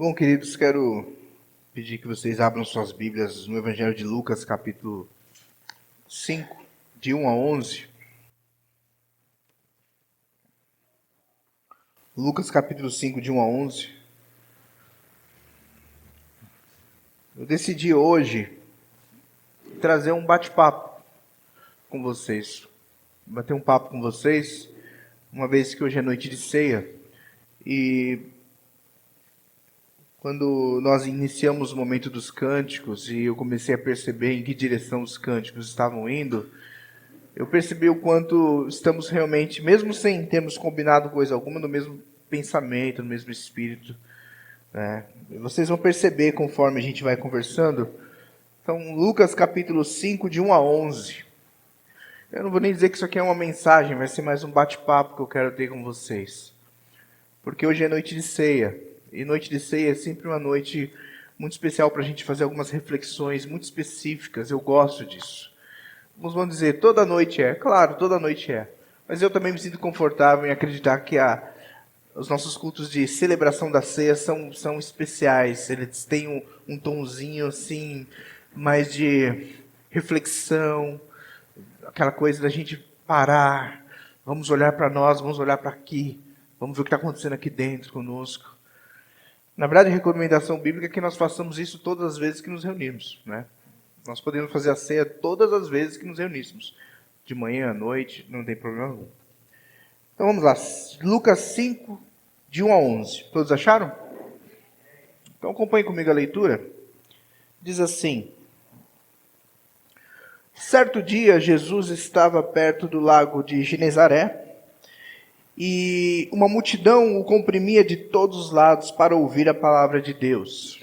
Bom, queridos, quero pedir que vocês abram suas Bíblias no Evangelho de Lucas, capítulo 5, de 1 a 11. Lucas, capítulo 5, de 1 a 11. Eu decidi hoje trazer um bate-papo com vocês. Bater um papo com vocês, uma vez que hoje é noite de ceia. E quando nós iniciamos o momento dos cânticos e eu comecei a perceber em que direção os cânticos estavam indo, eu percebi o quanto estamos realmente, mesmo sem termos combinado coisa alguma, no mesmo pensamento, no mesmo espírito. E vocês vão perceber conforme a gente vai conversando. Então, Lucas capítulo 5, de 1 a 11. Eu não vou nem dizer que isso aqui é uma mensagem, vai ser mais um bate-papo que eu quero ter com vocês. Porque hoje é noite de ceia. E noite de ceia é sempre uma noite muito especial para a gente fazer algumas reflexões muito específicas. Eu gosto disso. Alguns vão dizer, toda noite é. Claro, toda noite é. Mas eu também me sinto confortável em acreditar que os nossos cultos de celebração da ceia são especiais. Eles têm um tonzinho assim, mais de reflexão, aquela coisa da gente parar, vamos olhar para nós, vamos olhar para aqui, vamos ver o que está acontecendo aqui dentro conosco. Na verdade, a recomendação bíblica é que nós façamos isso todas as vezes que nos reunirmos, né? Nós podemos fazer a ceia todas as vezes que nos reuníssemos. De manhã, à noite, não tem problema algum. Então vamos lá. Lucas 5, de 1 a 11. Todos acharam? Então acompanhe comigo a leitura. Diz assim: certo dia, Jesus estava perto do lago de Genezaré, e uma multidão o comprimia de todos os lados para ouvir a palavra de Deus.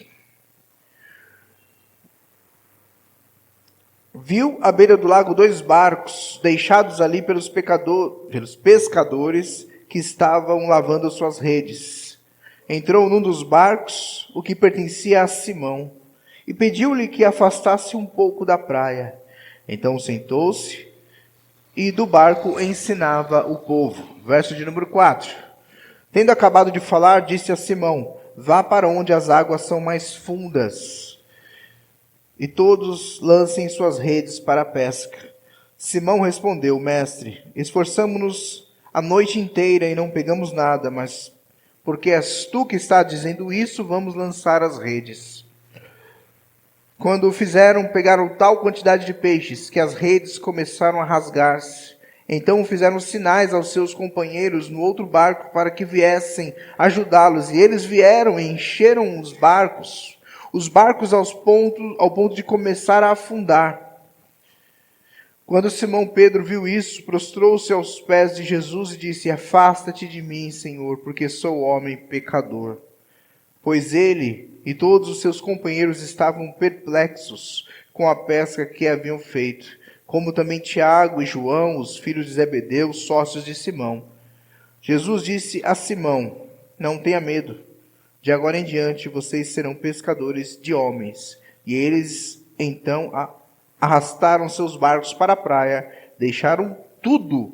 Viu à beira do lago 2 barcos, deixados ali pelos pescadores que estavam lavando suas redes. Entrou num dos barcos, o que pertencia a Simão, e pediu-lhe que afastasse um pouco da praia. Então sentou-se e do barco ensinava o povo. Verso de número 4. Tendo acabado de falar, disse a Simão: vá para onde as águas são mais fundas, e todos lancem suas redes para a pesca. Simão respondeu: mestre, esforçamo-nos a noite inteira e não pegamos nada, mas porque és tu que está dizendo isso, vamos lançar as redes. Quando o fizeram, pegaram tal quantidade de peixes que as redes começaram a rasgar-se. Então fizeram sinais aos seus companheiros no outro barco para que viessem ajudá-los. E eles vieram e encheram os barcos ao ponto de começar a afundar. Quando Simão Pedro viu isso, prostrou-se aos pés de Jesus e disse: afasta-te de mim, Senhor, porque sou homem pecador. Pois ele e todos os seus companheiros estavam perplexos com a pesca que haviam feito, como também Tiago e João, os filhos de Zebedeu, sócios de Simão. Jesus disse a Simão: não tenha medo, de agora em diante vocês serão pescadores de homens. E eles então arrastaram seus barcos para a praia, deixaram tudo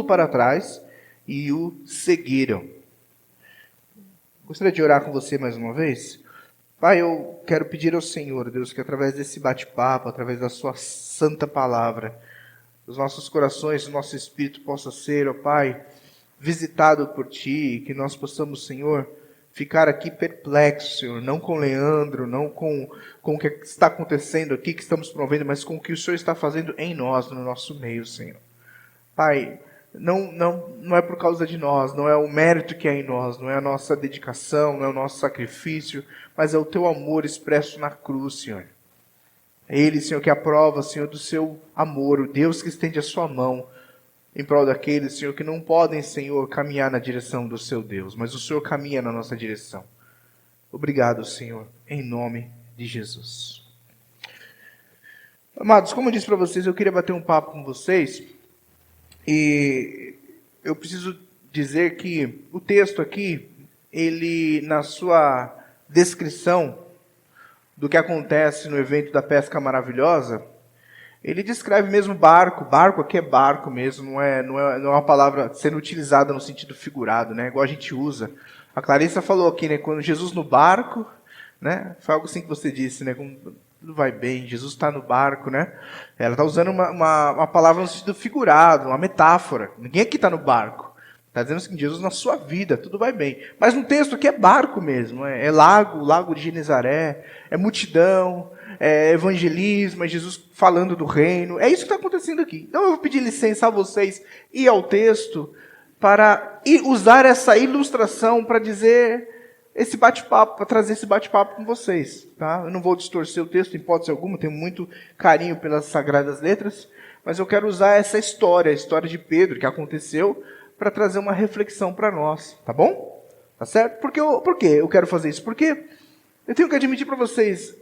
para trás e o seguiram. Gostaria de orar com você mais uma vez? Pai, eu quero pedir ao Senhor, Deus, que através desse bate-papo, através da sua santa palavra, os nossos corações, o nosso espírito possa ser, ó Pai, visitado por Ti, que nós possamos, Senhor, ficar aqui perplexos, Senhor, não com Leandro, não com o que está acontecendo aqui, que estamos promovendo, mas com o que o Senhor está fazendo em nós, no nosso meio, Senhor. Pai, não é por causa de nós, não é o mérito que é em nós, não é a nossa dedicação, não é o nosso sacrifício, mas é o Teu amor expresso na cruz, Senhor. É Ele, Senhor, que é a prova, Senhor, do Seu amor, o Deus que estende a Sua mão em prol daqueles, Senhor, que não podem, Senhor, caminhar na direção do Seu Deus, mas o Senhor caminha na nossa direção. Obrigado, Senhor, em nome de Jesus. Amados, como eu disse para vocês, eu queria bater um papo com vocês. E eu preciso dizer que o texto aqui, ele, na sua descrição do que acontece no evento da pesca maravilhosa, ele descreve mesmo barco aqui é barco mesmo, não é uma palavra sendo utilizada no sentido figurado, né? Igual a gente usa. A Clarissa falou aqui, né? Quando Jesus no barco, né? Foi algo assim que você disse, né? Tudo vai bem, Jesus está no barco, né? Ela está usando uma palavra no sentido figurado, uma metáfora. Ninguém aqui está no barco. Está dizendo assim, Jesus na sua vida, tudo vai bem. Mas no texto aqui é barco mesmo, é lago de Genezaré, é multidão, é evangelismo, é Jesus falando do reino. É isso que está acontecendo aqui. Então eu vou pedir licença a vocês ir ao texto para usar essa ilustração para dizer esse bate-papo, para trazer esse bate-papo com vocês. Tá? Eu não vou distorcer o texto, em hipótese alguma, tenho muito carinho pelas Sagradas Letras, mas eu quero usar essa história, a história de Pedro, que aconteceu, para trazer uma reflexão para nós. Tá bom? Tá certo? Por que eu quero fazer isso? Porque eu tenho que admitir para vocês,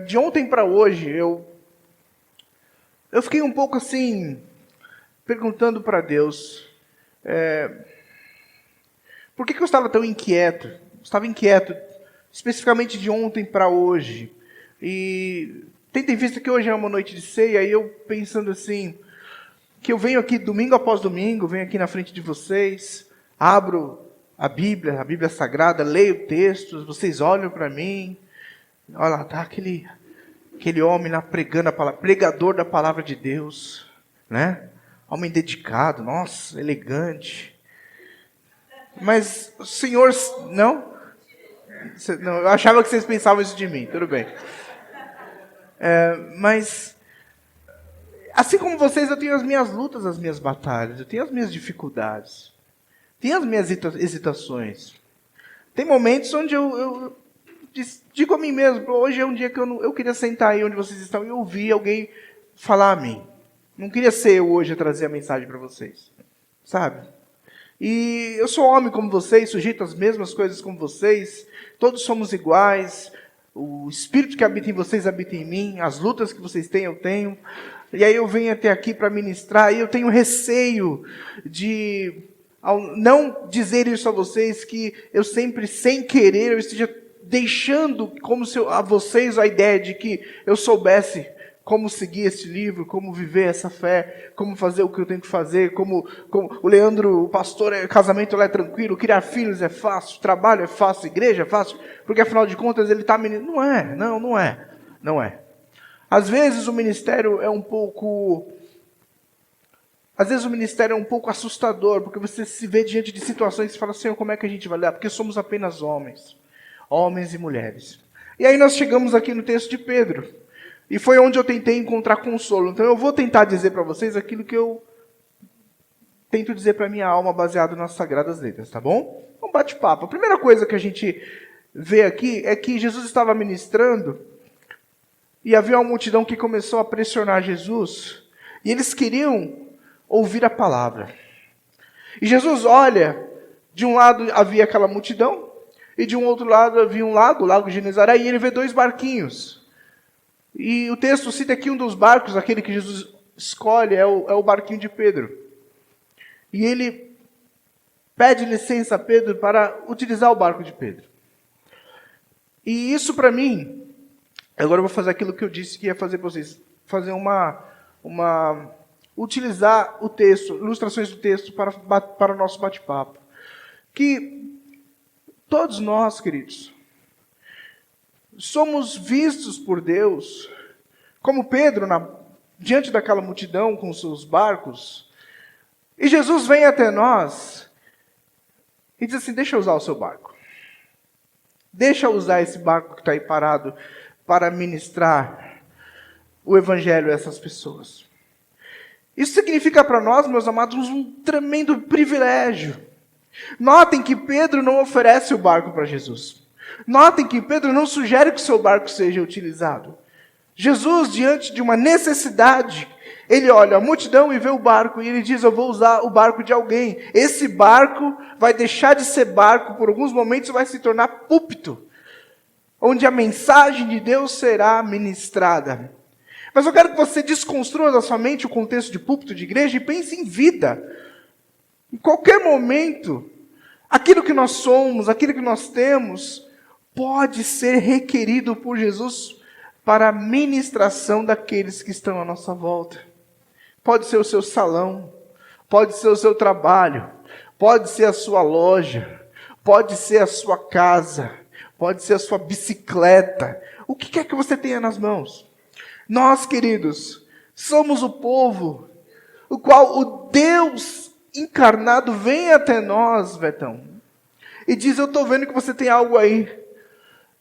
de ontem para hoje, eu fiquei um pouco assim, perguntando para Deus, por que eu estava tão inquieto? Estava inquieto, especificamente de ontem para hoje. E tendo em vista que hoje é uma noite de ceia, e eu pensando assim, que eu venho aqui domingo após domingo, venho aqui na frente de vocês, abro a Bíblia Sagrada, leio textos, vocês olham para mim, olha lá, tá aquele homem lá pregando a palavra, pregador da palavra de Deus, né? Homem dedicado, nossa, elegante. Mas o Senhor, não, eu achava que vocês pensavam isso de mim, tudo bem. Mas, assim como vocês, eu tenho as minhas lutas, as minhas batalhas, eu tenho as minhas dificuldades, tenho as minhas hesitações. Tem momentos onde eu digo a mim mesmo, hoje é um dia que eu queria sentar aí onde vocês estão e ouvir alguém falar a mim. Não queria ser eu hoje a trazer a mensagem para vocês, sabe? E eu sou homem como vocês, sujeito às mesmas coisas como vocês, todos somos iguais, o Espírito que habita em vocês habita em mim, as lutas que vocês têm, eu tenho, e aí eu venho até aqui para ministrar, e eu tenho receio de, ao não dizer isso a vocês, que eu sempre, sem querer, eu esteja deixando como se a vocês a ideia de que eu soubesse como seguir esse livro, como viver essa fé, como fazer o que eu tenho que fazer, como o Leandro, o pastor, casamento lá é tranquilo, criar filhos é fácil, trabalho é fácil, igreja é fácil, porque afinal de contas ele está ministrando. Não é. Às vezes o ministério é um pouco assustador, porque você se vê diante de situações e fala, Senhor, como é que a gente vai lidar? Porque somos apenas homens e mulheres. E aí nós chegamos aqui no texto de Pedro. E foi onde eu tentei encontrar consolo. Então eu vou tentar dizer para vocês aquilo que eu tento dizer para a minha alma baseado nas Sagradas Letras, tá bom? Um bate-papo. A primeira coisa que a gente vê aqui é que Jesus estava ministrando e havia uma multidão que começou a pressionar Jesus e eles queriam ouvir a palavra. E Jesus olha, de um lado havia aquela multidão e de um outro lado havia um lago, o lago de Genezaré, e ele vê dois barquinhos. E o texto cita aqui um dos barcos, aquele que Jesus escolhe, é o barquinho de Pedro. E ele pede licença a Pedro para utilizar o barco de Pedro. E isso para mim, agora eu vou fazer aquilo que eu disse que ia fazer para vocês, fazer utilizar o texto, ilustrações do texto para o nosso bate-papo. Que todos nós, queridos, somos vistos por Deus, como Pedro, diante daquela multidão com seus barcos, e Jesus vem até nós e diz assim, deixa eu usar o seu barco. Deixa eu usar esse barco que está aí parado para ministrar o evangelho a essas pessoas. Isso significa para nós, meus amados, um tremendo privilégio. Notem que Pedro não oferece o barco para Jesus. Notem que Pedro não sugere que o seu barco seja utilizado. Jesus, diante de uma necessidade, ele olha a multidão e vê o barco e ele diz, eu vou usar o barco de alguém. Esse barco vai deixar de ser barco por alguns momentos e vai se tornar púlpito, onde a mensagem de Deus será ministrada. Mas eu quero que você desconstrua da sua mente o contexto de púlpito de igreja e pense em vida. Em qualquer momento, aquilo que nós somos, aquilo que nós temos, pode ser requerido por Jesus para a ministração daqueles que estão à nossa volta. Pode ser o seu salão, pode ser o seu trabalho, pode ser a sua loja, pode ser a sua casa, pode ser a sua bicicleta, o que quer que você tenha nas mãos. Nós, queridos, somos o povo, o qual o Deus encarnado vem até nós, Betão, e diz: eu estou vendo que você tem algo aí.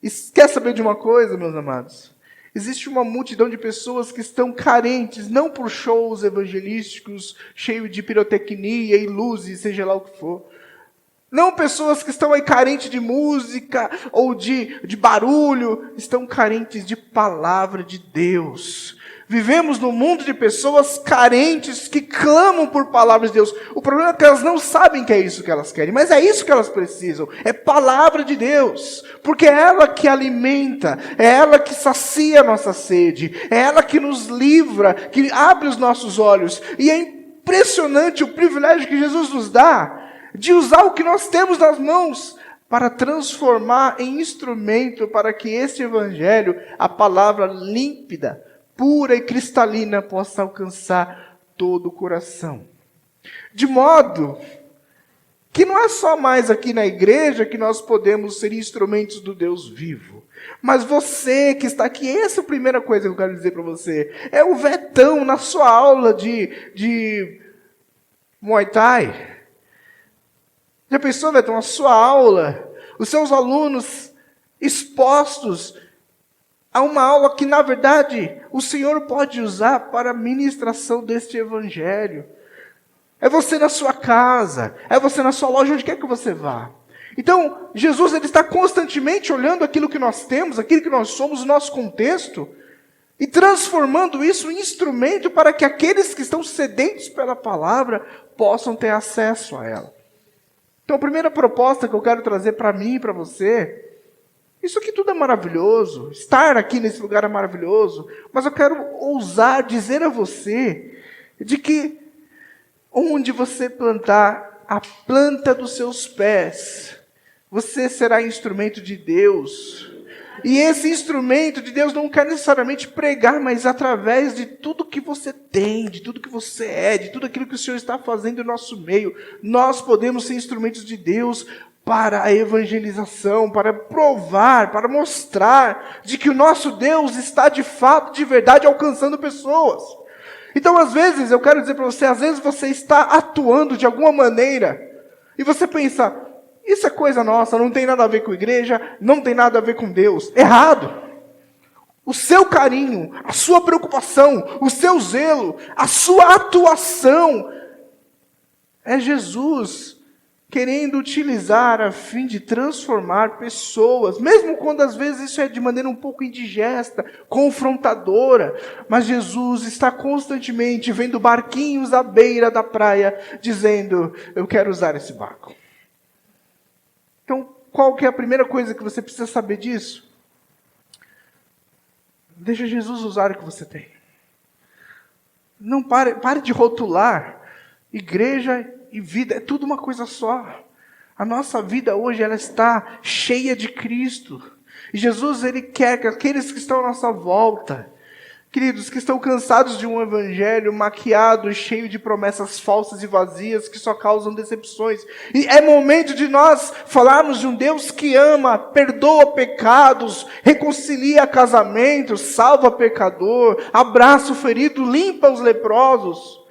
E quer saber de uma coisa, meus amados? Existe uma multidão de pessoas que estão carentes, não por shows evangelísticos, cheios de pirotecnia e luzes, seja lá o que for. Não pessoas que estão aí carentes de música ou de barulho, estão carentes de palavra de Deus. Vivemos num mundo de pessoas carentes que clamam por palavras de Deus. O problema é que elas não sabem que é isso que elas querem, mas é isso que elas precisam. É palavra de Deus. Porque é ela que alimenta, é ela que sacia a nossa sede, é ela que nos livra, que abre os nossos olhos. E é impressionante o privilégio que Jesus nos dá de usar o que nós temos nas mãos para transformar em instrumento para que este evangelho, a palavra límpida, pura e cristalina, possa alcançar todo o coração. De modo que não é só mais aqui na igreja que nós podemos ser instrumentos do Deus vivo. Mas você que está aqui, essa é a primeira coisa que eu quero dizer para você. É o Vetão na sua aula de Muay Thai. Já pensou, Vetão, a sua aula, os seus alunos expostos a uma aula que, na verdade, o Senhor pode usar para a ministração deste evangelho. É você na sua casa, é você na sua loja, onde quer que você vá. Então, Jesus ele está constantemente olhando aquilo que nós temos, aquilo que nós somos, o nosso contexto, e transformando isso em instrumento para que aqueles que estão sedentos pela palavra possam ter acesso a ela. Então, a primeira proposta que eu quero trazer para mim e para você, isso aqui tudo é maravilhoso, estar aqui nesse lugar é maravilhoso, mas eu quero ousar dizer a você de que onde você plantar a planta dos seus pés, você será instrumento de Deus. E esse instrumento de Deus não quer necessariamente pregar, mas através de tudo que você tem, de tudo que você é, de tudo aquilo que o Senhor está fazendo no nosso meio, nós podemos ser instrumentos de Deus para a evangelização, para provar, para mostrar de que o nosso Deus está de fato, de verdade, alcançando pessoas. Então, às vezes, eu quero dizer para você, às vezes você está atuando de alguma maneira, e você pensa, isso é coisa nossa, não tem nada a ver com a igreja, não tem nada a ver com Deus. Errado! O seu carinho, a sua preocupação, o seu zelo, a sua atuação, é Jesus querendo utilizar a fim de transformar pessoas, mesmo quando às vezes isso é de maneira um pouco indigesta, confrontadora, mas Jesus está constantemente vendo barquinhos à beira da praia, dizendo, eu quero usar esse barco. Então, qual que é a primeira coisa que você precisa saber disso? Deixa Jesus usar o que você tem. Não pare de rotular. Igreja e vida é tudo uma coisa só. A nossa vida hoje ela está cheia de Cristo. E Jesus ele quer que aqueles que estão à nossa volta, queridos, que estão cansados de um evangelho maquiado, cheio de promessas falsas e vazias, que só causam decepções. E é momento de nós falarmos de um Deus que ama, perdoa pecados, reconcilia casamentos, salva pecador, abraça o ferido, limpa os leprosos,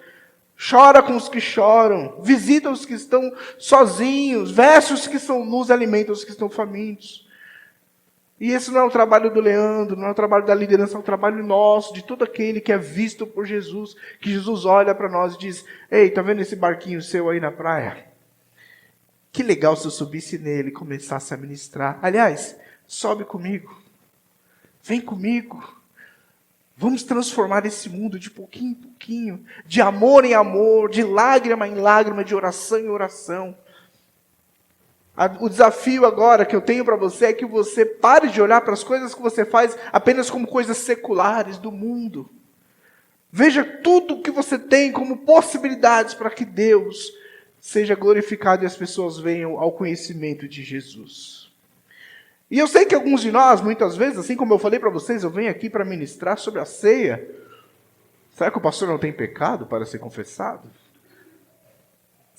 chora com os que choram, visita os que estão sozinhos, veste os que são nus, alimenta os que estão famintos. E esse não é o trabalho do Leandro, não é o trabalho da liderança, é o trabalho nosso, de todo aquele que é visto por Jesus, que Jesus olha para nós e diz, ei, tá vendo esse barquinho seu aí na praia? Que legal se eu subisse nele e começasse a ministrar. Aliás, sobe comigo, vem comigo, vamos transformar esse mundo de pouquinho em pouquinho, de amor em amor, de lágrima em lágrima, de oração em oração. O desafio agora que eu tenho para você é que você pare de olhar para as coisas que você faz apenas como coisas seculares do mundo. Veja tudo o que você tem como possibilidades para que Deus seja glorificado e as pessoas venham ao conhecimento de Jesus. E eu sei que alguns de nós, muitas vezes, assim como eu falei para vocês, eu venho aqui para ministrar sobre a ceia. Será que o pastor não tem pecado para ser confessado?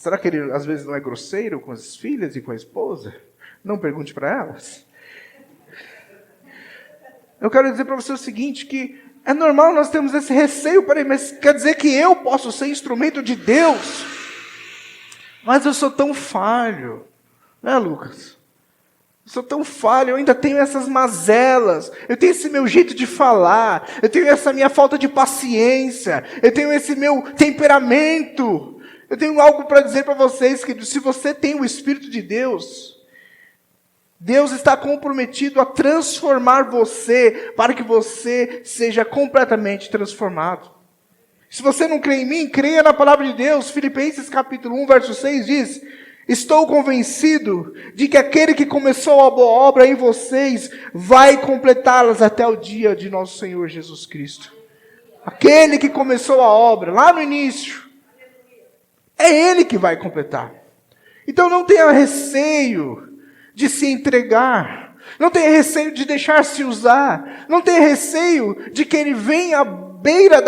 Será que ele às vezes não é grosseiro com as filhas e com a esposa? Não pergunte para elas. Eu quero dizer para você o seguinte, que é normal nós termos esse receio, peraí, mas quer dizer que eu posso ser instrumento de Deus? Mas eu sou tão falho, né, Lucas? Eu sou tão falho, eu ainda tenho essas mazelas, eu tenho esse meu jeito de falar, eu tenho essa minha falta de paciência, eu tenho esse meu temperamento. Eu tenho algo para dizer para vocês, que se você tem o Espírito de Deus, Deus está comprometido a transformar você, para que você seja completamente transformado. Se você não crê em mim, creia na palavra de Deus. Filipenses capítulo 1, verso 6 diz: estou convencido de que aquele que começou a boa obra em vocês, vai completá-las até o dia de nosso Senhor Jesus Cristo. Aquele que começou a obra, lá no início, é Ele que vai completar. Então não tenha receio de se entregar, não tenha receio de deixar-se usar, não tenha receio de que ele venha à beira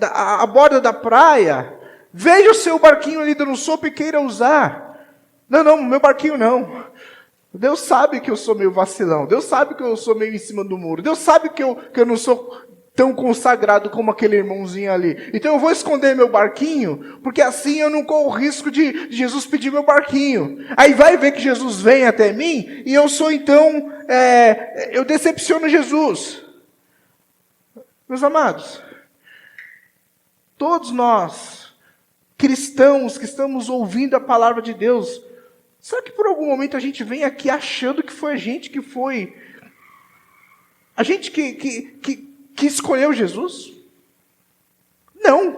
à borda da praia, veja o seu barquinho ali dando sopa e queira usar. Não, meu barquinho não. Deus sabe que eu sou meio vacilão, Deus sabe que eu sou meio em cima do muro, Deus sabe que eu não sou tão consagrado como aquele irmãozinho ali. Então eu vou esconder meu barquinho, porque assim eu não corro o risco de Jesus pedir meu barquinho. Aí vai ver que Jesus vem até mim, e eu sou então, eu decepciono Jesus. Meus amados, todos nós, cristãos que estamos ouvindo a palavra de Deus, será que por algum momento a gente vem aqui achando que foi a gente que foi... A gente que escolheu Jesus? Não.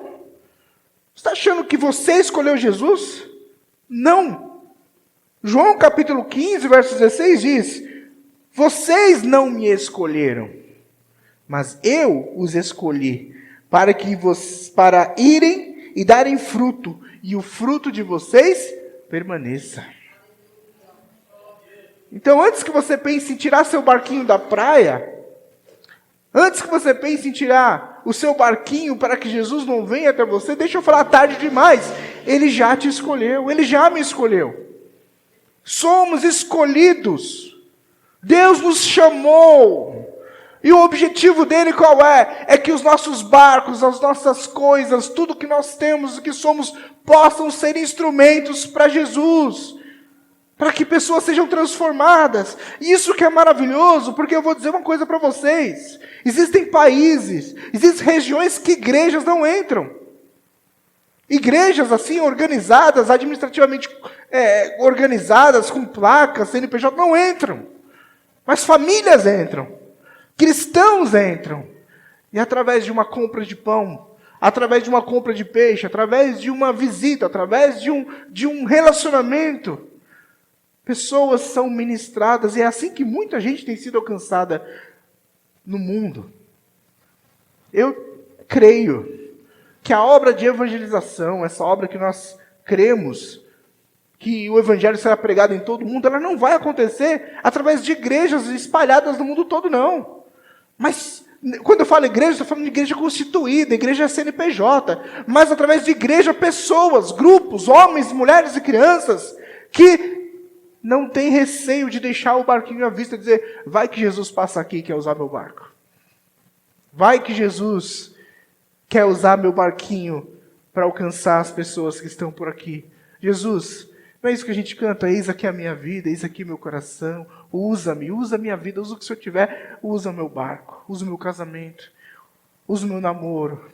Você está achando que você escolheu Jesus? Não. João capítulo 15, verso 16 diz: vocês não me escolheram, mas eu os escolhi, para irem e darem fruto, e o fruto de vocês permaneça. Então, antes que você pense em tirar seu barquinho da praia, antes que você pense em tirar o seu barquinho para que Jesus não venha até você, deixa eu falar tarde demais. Ele já te escolheu, Ele já me escolheu. Somos escolhidos. Deus nos chamou. E o objetivo dele qual é? É que os nossos barcos, as nossas coisas, tudo que nós temos, o que somos, possam ser instrumentos para Jesus. Para que pessoas sejam transformadas. Isso que é maravilhoso, porque eu vou dizer uma coisa para vocês. Existem países, existem regiões que igrejas não entram. Igrejas assim, organizadas, administrativamente organizadas, com placas, CNPJ, não entram. Mas famílias entram. Cristãos entram. E através de uma compra de pão, através de uma compra de peixe, através de uma visita, através de um relacionamento, pessoas são ministradas, e é assim que muita gente tem sido alcançada no mundo. Eu creio que a obra de evangelização, essa obra que nós cremos, que o evangelho será pregado em todo mundo, ela não vai acontecer através de igrejas espalhadas no mundo todo, não. Mas, quando eu falo igreja, estou falando de igreja constituída, igreja CNPJ, mas através de igreja, pessoas, grupos, homens, mulheres e crianças, que não tem receio de deixar o barquinho à vista e dizer: vai que Jesus passa aqui e quer usar meu barco. Vai que Jesus quer usar meu barquinho para alcançar as pessoas que estão por aqui. Jesus, não é isso que a gente canta? Eis aqui a minha vida, eis aqui meu coração. Usa-me, usa a minha vida, usa o que o Senhor tiver. Usa o meu barco, usa o meu casamento, usa o meu namoro.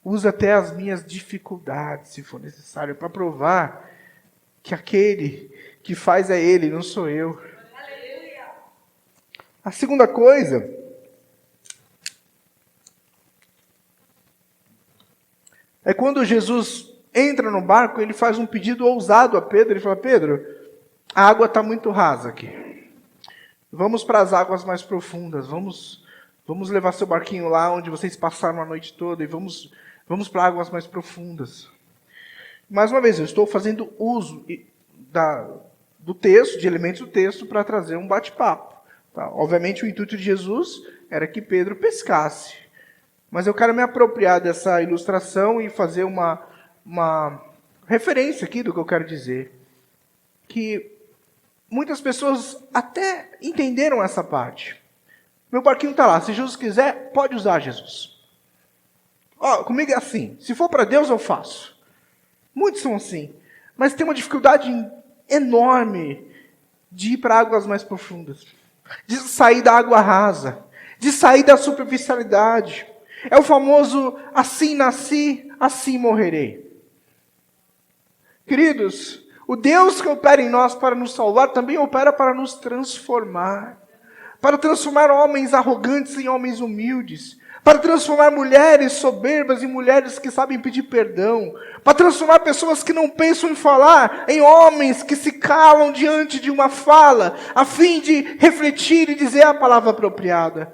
Usa até as minhas dificuldades, se for necessário, para provar que aquele que faz é Ele, não sou eu. Aleluia. A segunda coisa é quando Jesus entra no barco, ele faz um pedido ousado a Pedro. Ele fala: Pedro, a água está muito rasa aqui. Vamos para as águas mais profundas. Vamos levar seu barquinho lá onde vocês passaram a noite toda e vamos para águas mais profundas. Mais uma vez, eu estou fazendo uso do texto, de elementos do texto, para trazer um bate-papo. Tá? Obviamente, o intuito de Jesus era que Pedro pescasse. Mas eu quero me apropriar dessa ilustração e fazer uma referência aqui do que eu quero dizer. Que muitas pessoas até entenderam essa parte. Meu barquinho está lá, se Jesus quiser, pode usar Jesus. Comigo é assim, se for para Deus eu faço. Muitos são assim, mas tem uma dificuldade enorme de ir para águas mais profundas, de sair da água rasa, de sair da superficialidade. É o famoso assim nasci, assim morrerei. Queridos, o Deus que opera em nós para nos salvar também opera para nos transformar. Para transformar homens arrogantes em homens humildes. Para transformar mulheres soberbas em mulheres que sabem pedir perdão. Para transformar pessoas que não pensam em falar em homens que se calam diante de uma fala, a fim de refletir e dizer a palavra apropriada.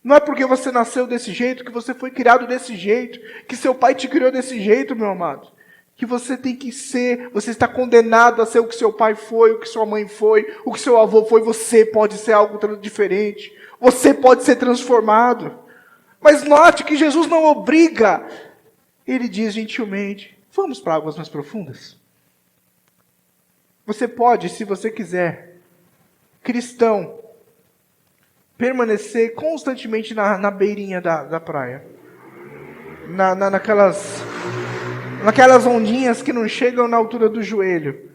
Não é porque você nasceu desse jeito, que você foi criado desse jeito, que seu pai te criou desse jeito, meu amado. Que você tem que ser, você está condenado a ser o que seu pai foi, o que sua mãe foi, o que seu avô foi. Você pode ser algo diferente. Você pode ser transformado. Mas note que Jesus não obriga. Ele diz gentilmente, vamos para águas mais profundas. Você pode, se você quiser, cristão, permanecer constantemente na beirinha da praia. Naquelas ondinhas que não chegam na altura do joelho.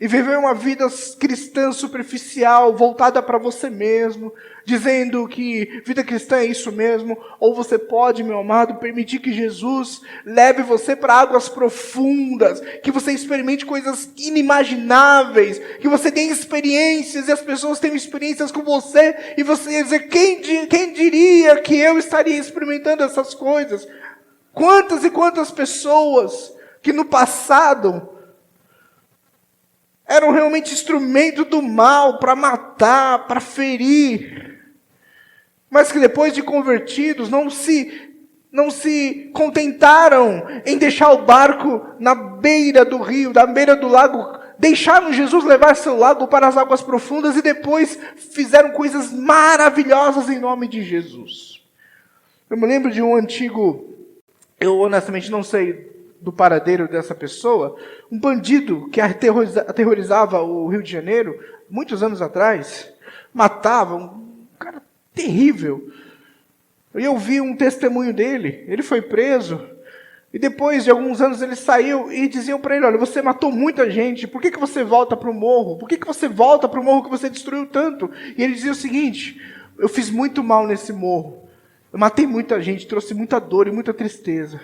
E viver uma vida cristã superficial, voltada para você mesmo, dizendo que vida cristã é isso mesmo. Ou você pode, meu amado, permitir que Jesus leve você para águas profundas, que você experimente coisas inimagináveis, que você tenha experiências e as pessoas tenham experiências com você, e você ia dizer, quem diria que eu estaria experimentando essas coisas? Quantas e quantas pessoas que no passado eram realmente instrumento do mal para matar, para ferir, mas que depois de convertidos não se contentaram em deixar o barco na beira do rio, na beira do lago, deixaram Jesus levar seu lago para as águas profundas e depois fizeram coisas maravilhosas em nome de Jesus. Eu me lembro de um antigo, eu honestamente não sei do paradeiro dessa pessoa, um bandido que aterrorizava o Rio de Janeiro, muitos anos atrás, matava, um cara terrível. Eu vi um testemunho dele, ele foi preso, e depois de alguns anos ele saiu e diziam para ele, olha, você matou muita gente, por que você volta para o morro? Por que você volta para o morro que você destruiu tanto? E ele dizia o seguinte, eu fiz muito mal nesse morro, eu matei muita gente, trouxe muita dor e muita tristeza.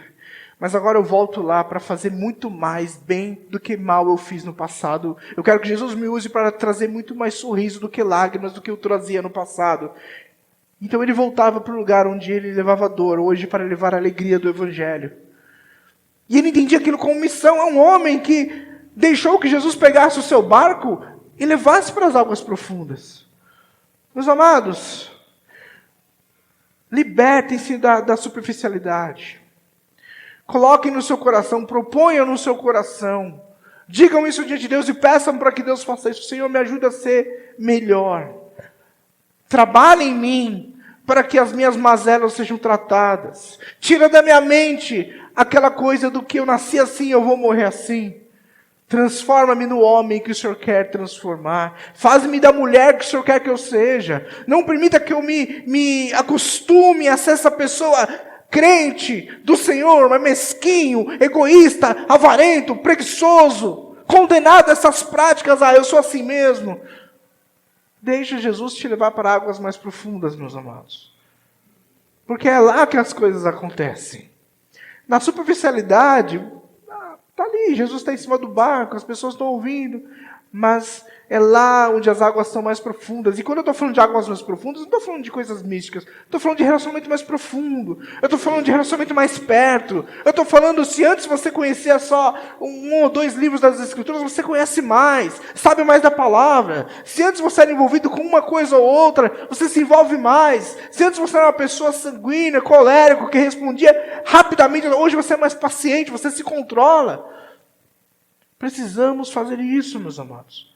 Mas agora eu volto lá para fazer muito mais bem do que mal eu fiz no passado. Eu quero que Jesus me use para trazer muito mais sorriso do que lágrimas do que eu trazia no passado. Então ele voltava para o lugar onde ele levava dor, hoje para levar a alegria do Evangelho. E ele entendia aquilo como missão. É um homem que deixou que Jesus pegasse o seu barco e levasse para as águas profundas. Meus amados, libertem-se da superficialidade. Coloquem no seu coração, proponham no seu coração. Digam isso diante de Deus e peçam para que Deus faça isso. Senhor, me ajuda a ser melhor. Trabalhe em mim para que as minhas mazelas sejam tratadas. Tira da minha mente aquela coisa do que eu nasci assim, eu vou morrer assim. Transforma-me no homem que o Senhor quer transformar. Faz-me da mulher que o Senhor quer que eu seja. Não permita que eu me acostume a ser essa pessoa crente do Senhor, mas mesquinho, egoísta, avarento, preguiçoso, condenado a essas práticas. Eu sou assim mesmo. Deixa Jesus te levar para águas mais profundas, meus amados. Porque é lá que as coisas acontecem. Na superficialidade, está ali, Jesus está em cima do barco, as pessoas estão ouvindo, mas é lá onde as águas são mais profundas. E quando eu estou falando de águas mais profundas, não estou falando de coisas místicas. Estou falando de relacionamento mais profundo. Eu estou falando de relacionamento mais perto. Eu estou falando, se antes você conhecia só um ou dois livros das Escrituras, você conhece mais, sabe mais da palavra. Se antes você era envolvido com uma coisa ou outra, você se envolve mais. Se antes você era uma pessoa sanguínea, colérico, que respondia rapidamente, hoje você é mais paciente, você se controla. Precisamos fazer isso, meus amados.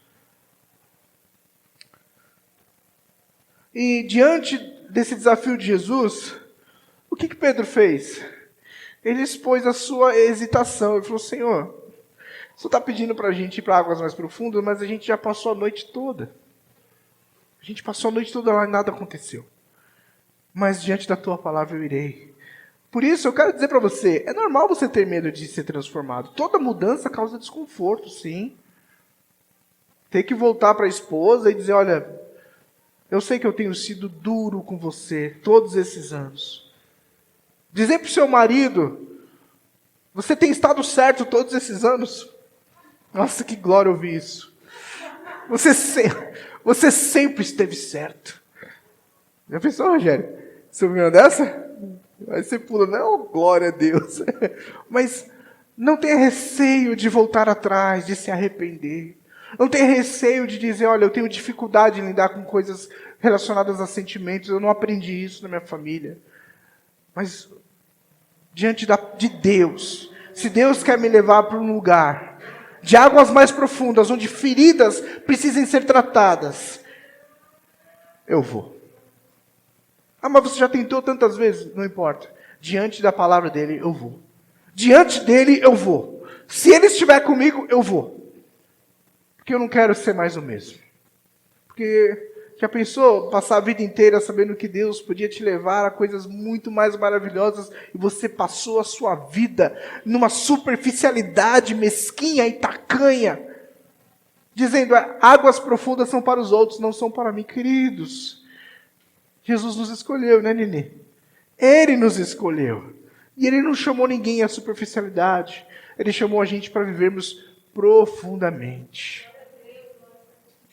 E diante desse desafio de Jesus, o que Pedro fez? Ele expôs a sua hesitação. Ele falou, Senhor, o Senhor está pedindo para a gente ir para águas mais profundas, mas a gente já passou a noite toda. A gente passou a noite toda lá e nada aconteceu. Mas diante da tua palavra eu irei. Por isso eu quero dizer para você, é normal você ter medo de ser transformado. Toda mudança causa desconforto, sim. Ter que voltar para a esposa e dizer, olha, eu sei que eu tenho sido duro com você todos esses anos. Dizer para o seu marido, você tem estado certo todos esses anos? Nossa, que glória ouvir isso. Você sempre esteve certo. Já pensou, Rogério? Você ouviu uma dessa? Aí você pula, não, glória a Deus. Mas não tenha receio de voltar atrás, de se arrepender. Não tenha receio de dizer, olha, eu tenho dificuldade em lidar com coisas relacionadas a sentimentos, eu não aprendi isso na minha família. Mas, diante de Deus, se Deus quer me levar para um lugar de águas mais profundas, onde feridas precisem ser tratadas, eu vou. Ah, mas você já tentou tantas vezes? Não importa. Diante da palavra dele, eu vou. Diante dele, eu vou. Se ele estiver comigo, eu vou. Porque eu não quero ser mais o mesmo. Porque já pensou passar a vida inteira sabendo que Deus podia te levar a coisas muito mais maravilhosas e você passou a sua vida numa superficialidade mesquinha e tacanha, dizendo, águas profundas são para os outros, não são para mim, queridos. Jesus nos escolheu, né, Nini? Ele nos escolheu. E Ele não chamou ninguém à superficialidade. Ele chamou a gente para vivermos profundamente.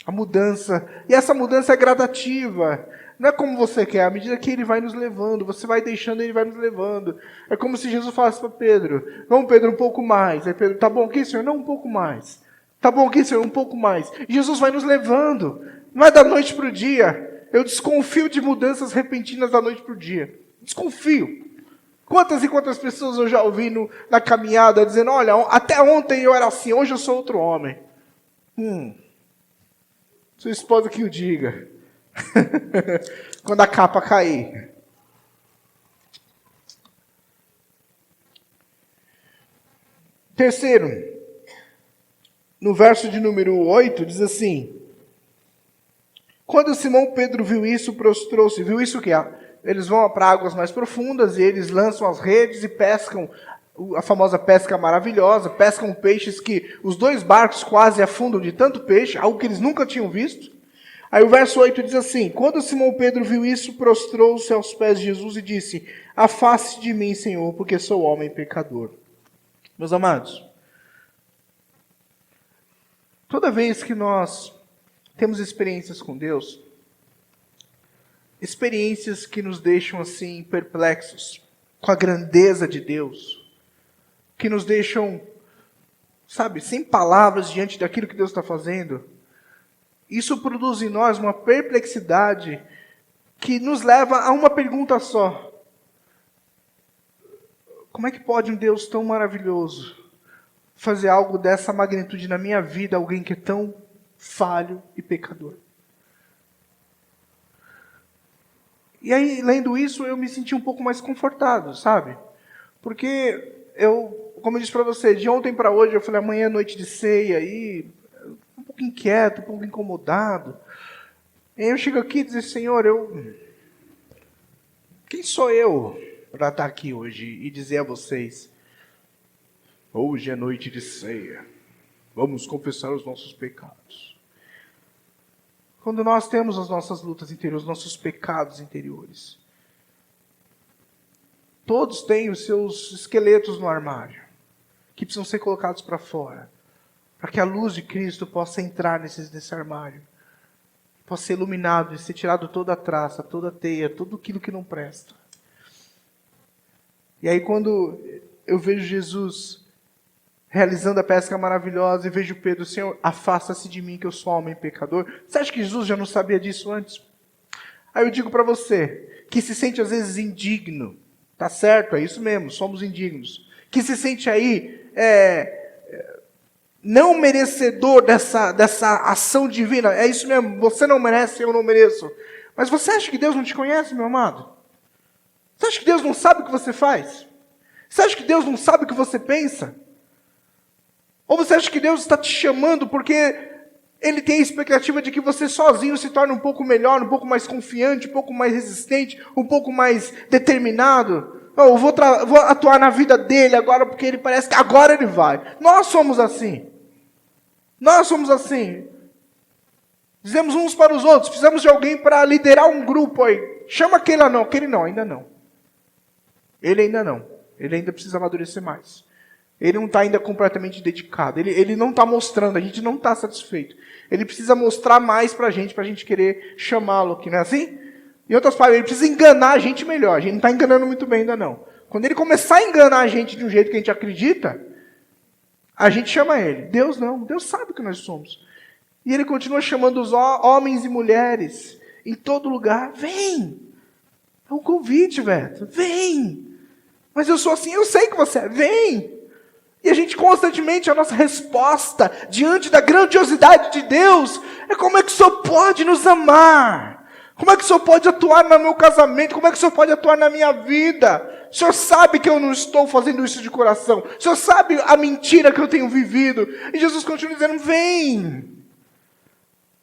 A mudança. E essa mudança é gradativa. Não é como você quer. À medida que Ele vai nos levando, você vai deixando, Ele vai nos levando. É como se Jesus falasse para Pedro, vamos, Pedro, um pouco mais. Aí Pedro, tá bom aqui, Senhor? Não, um pouco mais. Tá bom aqui, Senhor? Um pouco mais. E Jesus vai nos levando. Não é da noite para o dia. Eu desconfio de mudanças repentinas da noite para o dia. Desconfio. Quantas e quantas pessoas eu já ouvi na caminhada dizendo, olha, até ontem eu era assim, hoje eu sou outro homem. Sua esposa que o diga. Quando a capa cair. Terceiro, no verso de número 8, diz assim, quando Simão Pedro viu isso, prostrou-se. Viu isso que eles vão para águas mais profundas e eles lançam as redes e pescam a famosa pesca maravilhosa, pescam peixes que os dois barcos quase afundam de tanto peixe, algo que eles nunca tinham visto. Aí o verso 8 diz assim, quando Simão Pedro viu isso, prostrou-se aos pés de Jesus e disse, afaste de mim, Senhor, porque sou homem pecador. Meus amados, toda vez que nós temos experiências com Deus, experiências que nos deixam assim perplexos com a grandeza de Deus, que nos deixam, sabe, sem palavras diante daquilo que Deus está fazendo, isso produz em nós uma perplexidade que nos leva a uma pergunta só. Como é que pode um Deus tão maravilhoso fazer algo dessa magnitude na minha vida, alguém que é tão falho e pecador? E aí, lendo isso, eu me senti um pouco mais confortado, sabe? Porque como eu disse para você, de ontem para hoje, eu falei, amanhã é noite de ceia, e um pouco inquieto, um pouco incomodado. E aí eu chego aqui e digo, Senhor, quem sou eu para estar aqui hoje e dizer a vocês, hoje é noite de ceia, vamos confessar os nossos pecados. Quando nós temos as nossas lutas interiores, os nossos pecados interiores, todos têm os seus esqueletos no armário, que precisam ser colocados para fora, para que a luz de Cristo possa entrar nesse armário, possa ser iluminado e ser tirado toda a traça, toda a teia, tudo aquilo que não presta. E aí quando eu vejo Jesus realizando a pesca maravilhosa, e vejo Pedro, Senhor, afasta-se de mim que eu sou homem pecador. Você acha que Jesus já não sabia disso antes? Aí eu digo para você, que se sente às vezes indigno, tá certo, é isso mesmo, somos indignos, que se sente aí não merecedor dessa ação divina, é isso mesmo, você não merece, eu não mereço. Mas você acha que Deus não te conhece, meu amado? Você acha que Deus não sabe o que você faz? Você acha que Deus não sabe o que você pensa? Ou você acha que Deus está te chamando porque Ele tem a expectativa de que você sozinho se torne um pouco melhor, um pouco mais confiante, um pouco mais resistente, um pouco mais determinado? Eu vou atuar na vida dele agora porque ele parece que agora ele vai. Nós somos assim. Nós somos assim. Dizemos uns para os outros, precisamos de alguém para liderar um grupo aí. Chama aquele lá não, aquele não, ainda não. Ele ainda não. Ele ainda precisa amadurecer mais. Ele não está ainda completamente dedicado. Ele não está mostrando, a gente não está satisfeito. Ele precisa mostrar mais para a gente querer chamá-lo aqui, não é assim? Em outras palavras, ele precisa enganar a gente melhor. A gente não está enganando muito bem ainda não. Quando ele começar a enganar a gente de um jeito que a gente acredita, a gente chama ele. Deus não. Deus sabe o que nós somos. E ele continua chamando os homens e mulheres em todo lugar. Vem! É um convite, velho. Vem! Mas eu sou assim, eu sei que você é. Vem! E a gente constantemente, a nossa resposta diante da grandiosidade de Deus é: como é que o Senhor pode nos amar? Como é que o Senhor pode atuar no meu casamento? Como é que o Senhor pode atuar na minha vida? O Senhor sabe que eu não estou fazendo isso de coração. O Senhor sabe a mentira que eu tenho vivido. E Jesus continua dizendo: vem.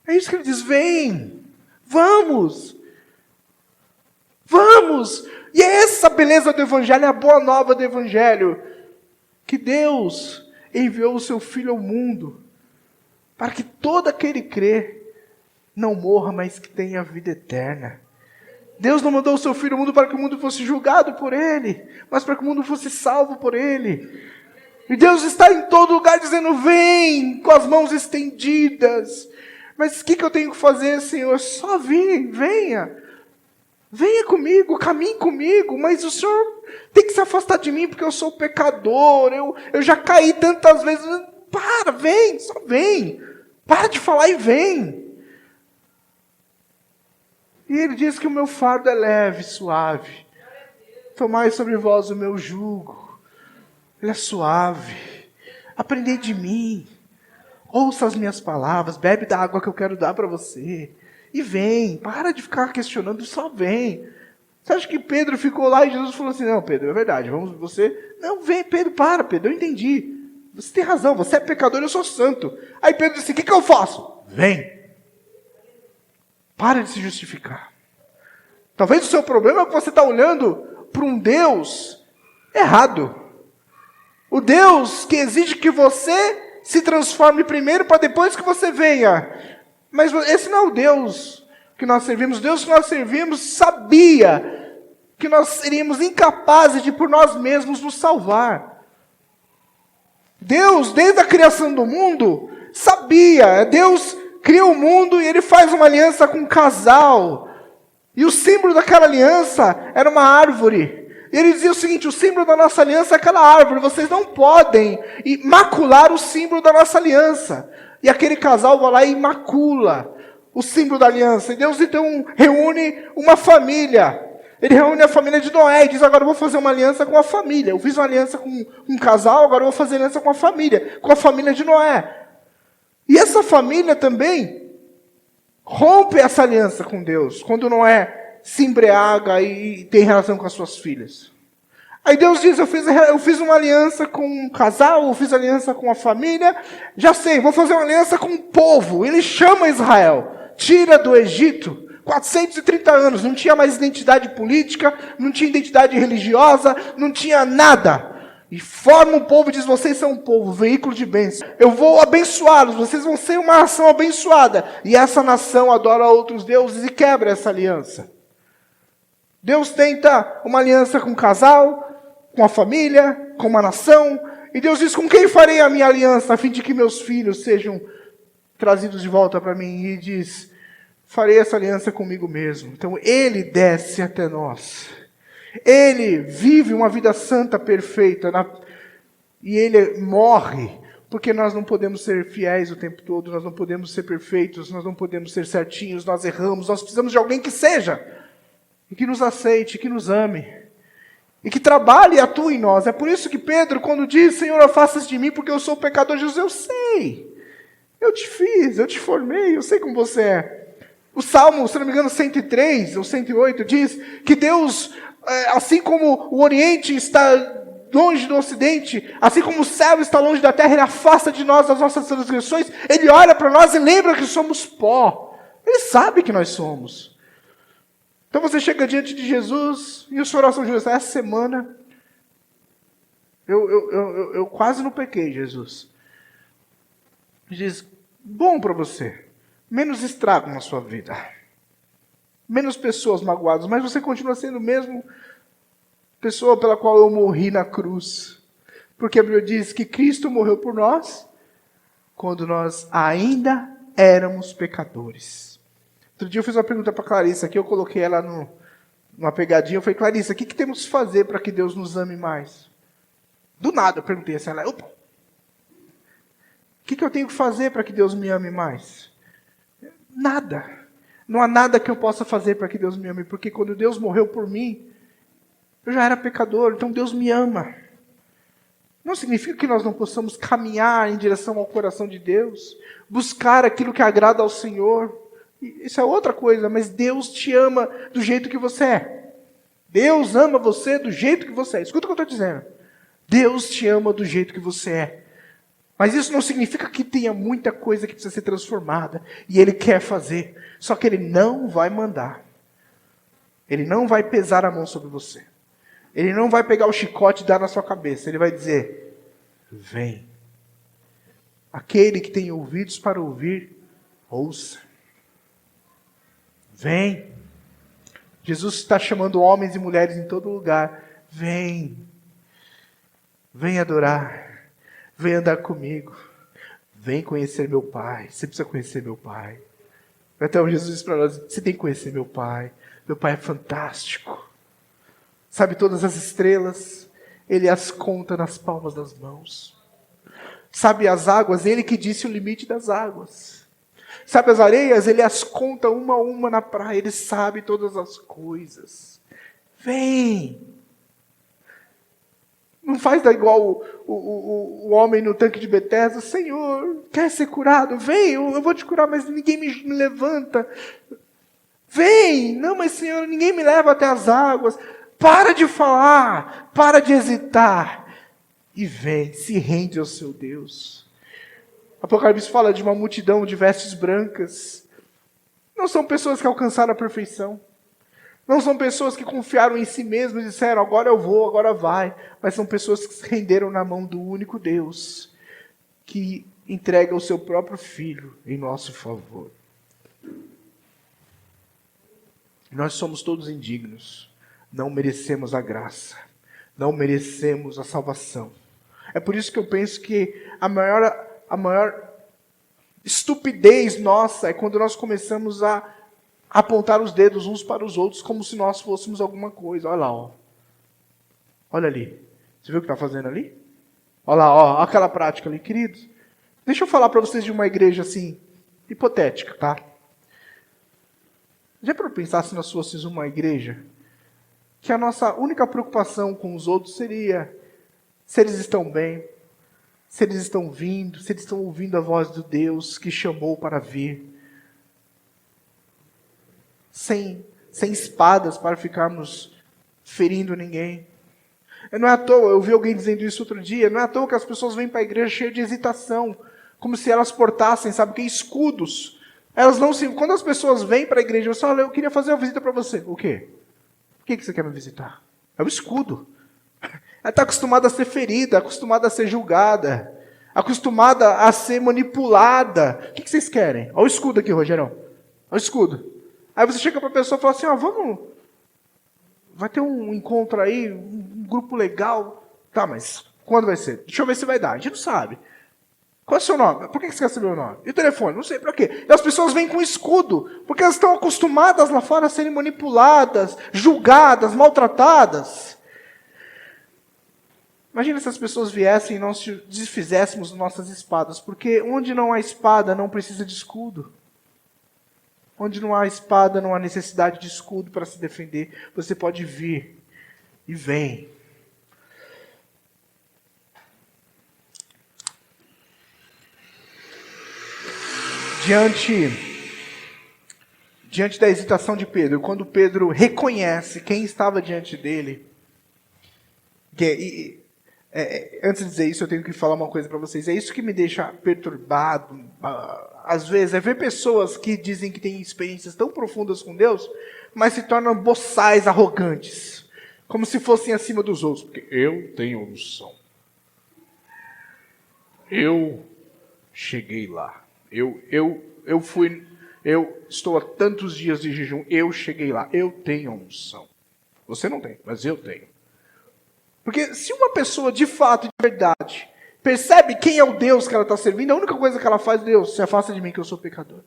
É isso que ele diz: vem. Vamos. Vamos. E é essa beleza do Evangelho, é a boa nova do Evangelho. Que Deus enviou o seu Filho ao mundo para que todo aquele que crê não morra, mas que tenha vida eterna. Deus não mandou o seu Filho ao mundo para que o mundo fosse julgado por Ele, mas para que o mundo fosse salvo por Ele. E Deus está em todo lugar dizendo: vem, com as mãos estendidas. Mas o que eu tenho que fazer, Senhor? Só vir, venha. Venha comigo, caminhe comigo, mas o Senhor tem que se afastar de mim porque eu sou pecador, eu já caí tantas vezes. Para, vem, só vem. Para de falar e vem. E ele diz que o meu fardo é leve, suave. Tomai sobre vós o meu jugo. Ele é suave. Aprendei de mim. Ouça as minhas palavras, bebe da água que eu quero dar para você. E vem, para de ficar questionando, só vem. Você acha que Pedro ficou lá e Jesus falou assim: não, Pedro, é verdade, vamos você... Não, vem, Pedro, para, Pedro, eu entendi. Você tem razão, você é pecador, eu sou santo. Aí Pedro disse: o que eu faço? Vem. Para de se justificar. Talvez o seu problema é que você está olhando para um Deus errado. O Deus que exige que você se transforme primeiro para depois que você venha. Mas esse não é o Deus que nós servimos. O Deus que nós servimos sabia que nós seríamos incapazes de por nós mesmos nos salvar. Deus, desde a criação do mundo, sabia. Deus cria o mundo e Ele faz uma aliança com um casal. E o símbolo daquela aliança era uma árvore. E Ele dizia o seguinte: o símbolo da nossa aliança é aquela árvore. Vocês não podem macular o símbolo da nossa aliança. E aquele casal vai lá e macula o símbolo da aliança. E Deus então reúne uma família. Ele reúne a família de Noé e diz: agora eu vou fazer uma aliança com a família. Eu fiz uma aliança com um casal, agora eu vou fazer aliança com a família de Noé. E essa família também rompe essa aliança com Deus, quando Noé se embriaga e tem relação com as suas filhas. Aí Deus diz: eu fiz uma aliança com um casal, eu fiz aliança com a família, já sei, vou fazer uma aliança com um povo. Ele chama Israel, tira do Egito, 430 anos, não tinha mais identidade política, não tinha identidade religiosa, não tinha nada. E forma um povo e diz: vocês são um povo, veículo de bênção. Eu vou abençoá-los, vocês vão ser uma nação abençoada. E essa nação adora outros deuses e quebra essa aliança. Deus tenta uma aliança com um casal, com a família, com uma nação. E Deus diz: com quem farei a minha aliança, a fim de que meus filhos sejam trazidos de volta para mim? E diz: farei essa aliança comigo mesmo. Então Ele desce até nós. Ele vive uma vida santa, perfeita. E Ele morre, porque nós não podemos ser fiéis o tempo todo, nós não podemos ser perfeitos, nós não podemos ser certinhos, nós erramos, nós precisamos de alguém que seja, e que nos aceite, que nos ame, e que trabalhe e atue em nós. É por isso que Pedro, quando diz: Senhor, afasta-se de mim, porque eu sou pecador, Jesus: eu sei, eu te fiz, eu te formei, eu sei como você é. O Salmo, se não me engano, 103 ou 108, diz que Deus, assim como o Oriente está longe do ocidente, assim como o céu está longe da terra, Ele afasta de nós as nossas transgressões, Ele olha para nós e lembra que somos pó. Ele sabe que nós somos. Então você chega diante de Jesus, e o seu oração de Jesus, essa semana, eu quase não pequei, Jesus. Diz, bom para você, menos estrago na sua vida, menos pessoas magoadas, mas você continua sendo o mesmo pessoa pela qual eu morri na cruz. Porque a Bíblia diz que Cristo morreu por nós quando nós ainda éramos pecadores. Outro dia eu fiz uma pergunta para Clarissa, aqui eu coloquei ela numa pegadinha, eu falei, Clarissa, o que temos que fazer para que Deus nos ame mais? Do nada eu perguntei assim, ela, opa, o que eu tenho que fazer para que Deus me ame mais? Nada. Não há nada que eu possa fazer para que Deus me ame, porque quando Deus morreu por mim, eu já era pecador, então Deus me ama. Não significa que nós não possamos caminhar em direção ao coração de Deus, buscar aquilo que agrada ao Senhor. Isso é outra coisa, mas Deus te ama do jeito que você é. Deus ama você do jeito que você é. Escuta o que eu estou dizendo. Deus te ama do jeito que você é. Mas isso não significa que tenha muita coisa que precisa ser transformada. E Ele quer fazer. Só que Ele não vai mandar. Ele não vai pesar a mão sobre você. Ele não vai pegar o chicote e dar na sua cabeça. Ele vai dizer, vem. Aquele que tem ouvidos para ouvir, ouça. Vem. Jesus está chamando homens e mulheres em todo lugar. Vem. Vem adorar. Vem andar comigo. Vem conhecer meu Pai. Você precisa conhecer meu Pai. Então Jesus disse para nós, você tem que conhecer meu Pai. Meu Pai é fantástico. Sabe todas as estrelas? Ele as conta nas palmas das mãos. Sabe as águas? Ele que disse o limite das águas. Sabe as areias? Ele as conta uma a uma na praia. Ele sabe todas as coisas. Vem! Não faz igual o homem no tanque de Betesda. Senhor, quer ser curado? Vem, eu vou te curar, mas ninguém me levanta. Vem! Não, mas Senhor, ninguém me leva até as águas. Para de falar, para de hesitar e vem, se rende ao seu Deus. Apocalipse fala de uma multidão de vestes brancas. Não são pessoas que alcançaram a perfeição. Não são pessoas que confiaram em si mesmas e disseram, agora eu vou, agora vai. Mas são pessoas que se renderam na mão do único Deus, que entrega o seu próprio Filho em nosso favor. Nós somos todos indignos. Não merecemos a graça. Não merecemos a salvação. É por isso que eu penso que a maior estupidez nossa é quando nós começamos a apontar os dedos uns para os outros como se nós fôssemos alguma coisa. Olha lá, ó. Olha ali. Você viu o que está fazendo ali? Olha lá, ó, aquela prática ali. Queridos, deixa eu falar para vocês de uma igreja assim, hipotética, tá? Já para pensar se nós fôssemos uma igreja que a nossa única preocupação com os outros seria se eles estão bem, se eles estão vindo, se eles estão ouvindo a voz do Deus que chamou para vir. Sem espadas para ficarmos ferindo ninguém. Não é à toa, eu vi alguém dizendo isso outro dia, não é à toa que as pessoas vêm para a igreja cheias de hesitação, como se elas portassem, sabe o que? Escudos. Elas não se... Quando as pessoas vêm para a igreja, você fala, eu queria fazer uma visita para você. O quê? Por que você quer me visitar? É o escudo. Ela está acostumada a ser ferida, acostumada a ser julgada, acostumada a ser manipulada. O que vocês querem? Olha o escudo aqui, Rogerão. Olha o escudo. Aí você chega para a pessoa e fala assim, vamos... Vai ter um encontro aí, um grupo legal. Tá, mas quando vai ser? Deixa eu ver se vai dar. A gente não sabe. Qual é o seu nome? Por que você quer saber o nome? E o telefone? Não sei para quê. E as pessoas vêm com escudo, porque elas estão acostumadas lá fora a serem manipuladas, julgadas, maltratadas. Imagina se as pessoas viessem e nós desfizéssemos nossas espadas, porque onde não há espada não precisa de escudo. Onde não há espada não há necessidade de escudo para se defender. Você pode vir e vem. Diante da hesitação de Pedro, quando Pedro reconhece quem estava diante dele, Antes de dizer isso, eu tenho que falar uma coisa para vocês. É isso que me deixa perturbado, às vezes, é ver pessoas que dizem que têm experiências tão profundas com Deus, mas se tornam boçais arrogantes, como se fossem acima dos outros. Porque eu tenho unção. Eu cheguei lá. Eu fui... Eu estou há tantos dias de jejum, eu cheguei lá, eu tenho unção. Você não tem, mas eu tenho. Porque se uma pessoa de fato, de verdade, percebe quem é o Deus que ela está servindo, a única coisa que ela faz, Deus, se afasta de mim que eu sou pecador.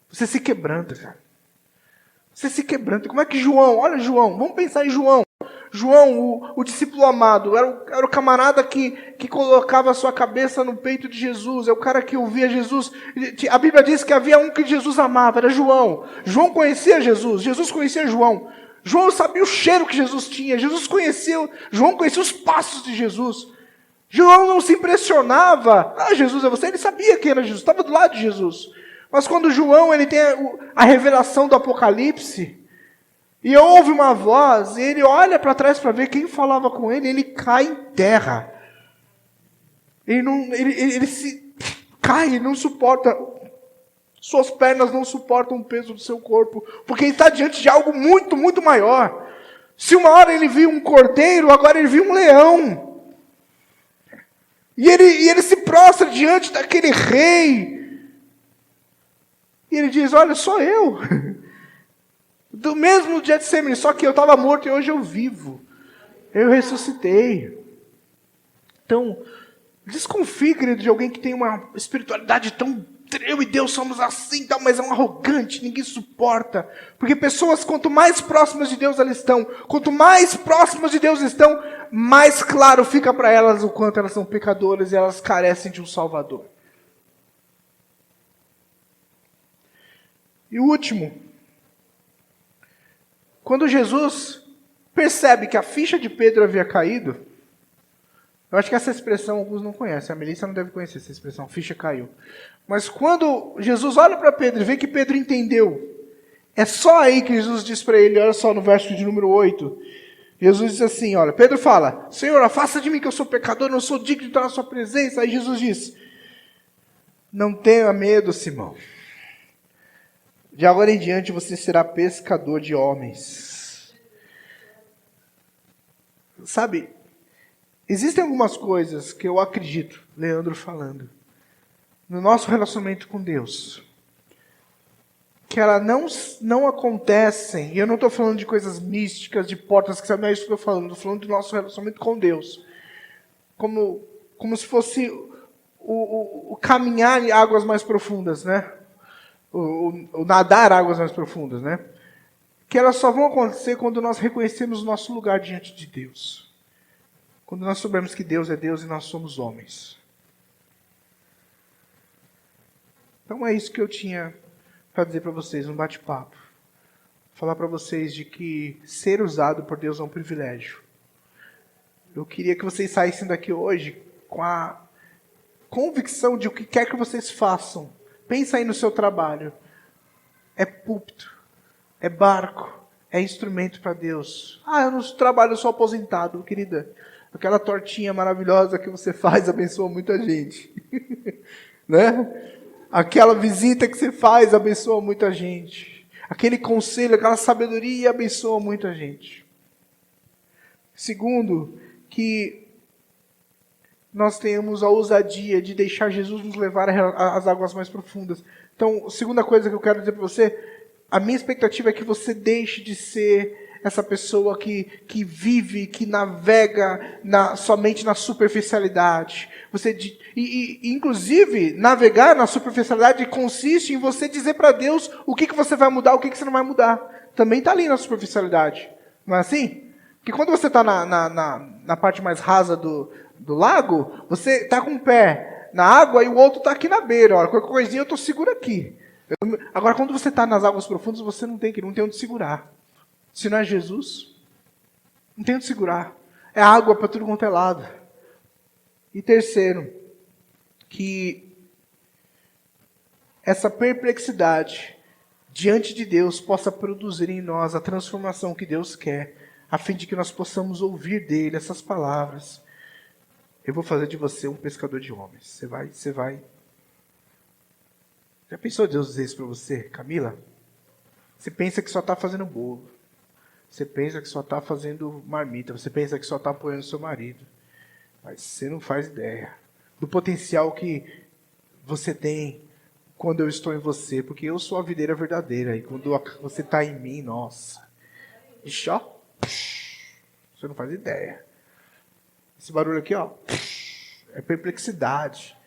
Você se quebranta, cara. Você se quebranta. Como é que João, olha João, vamos pensar em João. João, o discípulo amado, era o camarada que colocava a sua cabeça no peito de Jesus, é o cara que ouvia Jesus. A Bíblia diz que havia um que Jesus amava, era João. João conhecia Jesus, Jesus conhecia João. João sabia o cheiro que Jesus tinha, João conhecia os passos de Jesus. João não se impressionava, Jesus é você, ele sabia quem era Jesus, estava do lado de Jesus. Mas quando João ele tem a revelação do Apocalipse, e ouve uma voz, e ele olha para trás para ver quem falava com ele, ele cai em terra. Ele se cai, ele não suporta, suas pernas não suportam o peso do seu corpo, porque ele está diante de algo muito, muito maior. Se uma hora ele viu um cordeiro, agora ele viu um leão. E ele se prostra diante daquele rei. E ele diz, olha, sou eu. Do mesmo Getsemane, só que eu estava morto e hoje eu vivo. Eu ressuscitei. Então, desconfie, querido, de alguém que tem uma espiritualidade tão... Eu e Deus somos assim, mas é um arrogante, ninguém suporta. Porque pessoas, quanto mais próximas de Deus elas estão, quanto mais próximas de Deus estão, mais claro fica para elas o quanto elas são pecadoras e elas carecem de um Salvador. E o último... Quando Jesus percebe que a ficha de Pedro havia caído, eu acho que essa expressão alguns não conhecem, a Melissa não deve conhecer essa expressão, ficha caiu. Mas quando Jesus olha para Pedro e vê que Pedro entendeu, é só aí que Jesus diz para ele, olha só no verso de número 8, Jesus diz assim, olha, Pedro fala, Senhor, afasta de mim que eu sou pecador, não sou digno de estar na sua presença. Aí Jesus diz, não tenha medo, Simão. De agora em diante você será pescador de homens. Sabe, existem algumas coisas que eu acredito, Leandro falando, no nosso relacionamento com Deus, que elas não acontecem, e eu não estou falando de coisas místicas, de portas que não é isso que eu estou falando do nosso relacionamento com Deus. Como se fosse o caminhar em águas mais profundas, né? O nadar águas mais profundas, né? Que elas só vão acontecer quando nós reconhecemos o nosso lugar diante de Deus. Quando nós soubermos que Deus é Deus e nós somos homens. Então é isso que eu tinha para dizer para vocês, um bate-papo. Falar para vocês de que ser usado por Deus é um privilégio. Eu queria que vocês saíssem daqui hoje com a convicção de o que quer que vocês façam. Pensa aí no seu trabalho. É púlpito, é barco, é instrumento para Deus. Eu não trabalho, eu sou aposentado, querida. Aquela tortinha maravilhosa que você faz abençoa muita gente. Né? Aquela visita que você faz abençoa muita gente. Aquele conselho, aquela sabedoria abençoa muita gente. Segundo, que nós tenhamos a ousadia de deixar Jesus nos levar às águas mais profundas. Então, a segunda coisa que eu quero dizer para você, a minha expectativa é que você deixe de ser essa pessoa que vive, que navega somente na superficialidade. Inclusive, navegar na superficialidade consiste em você dizer para Deus o que você vai mudar, o que você não vai mudar. Também está ali na superficialidade. Não é assim? Porque quando você está na parte mais rasa do lago, você está com um pé na água e o outro está aqui na beira. Olha, qualquer coisinha eu estou seguro aqui. Agora, quando você está nas águas profundas, você não tem onde segurar. Se não é Jesus, não tem onde segurar. É água para tudo quanto é lado. E terceiro, que essa perplexidade diante de Deus possa produzir em nós a transformação que Deus quer, a fim de que nós possamos ouvir dele essas palavras. Eu vou fazer de você um pescador de homens. Você vai. Já pensou Deus dizer isso para você, Camila? Você pensa que só está fazendo bolo. Você pensa que só está fazendo marmita. Você pensa que só está apoiando seu marido. Mas você não faz ideia do potencial que você tem quando eu estou em você. Porque eu sou a videira verdadeira. E quando você está em mim, nossa. Ixi, ó. Você não faz ideia. Esse barulho aqui, ó. É perplexidade.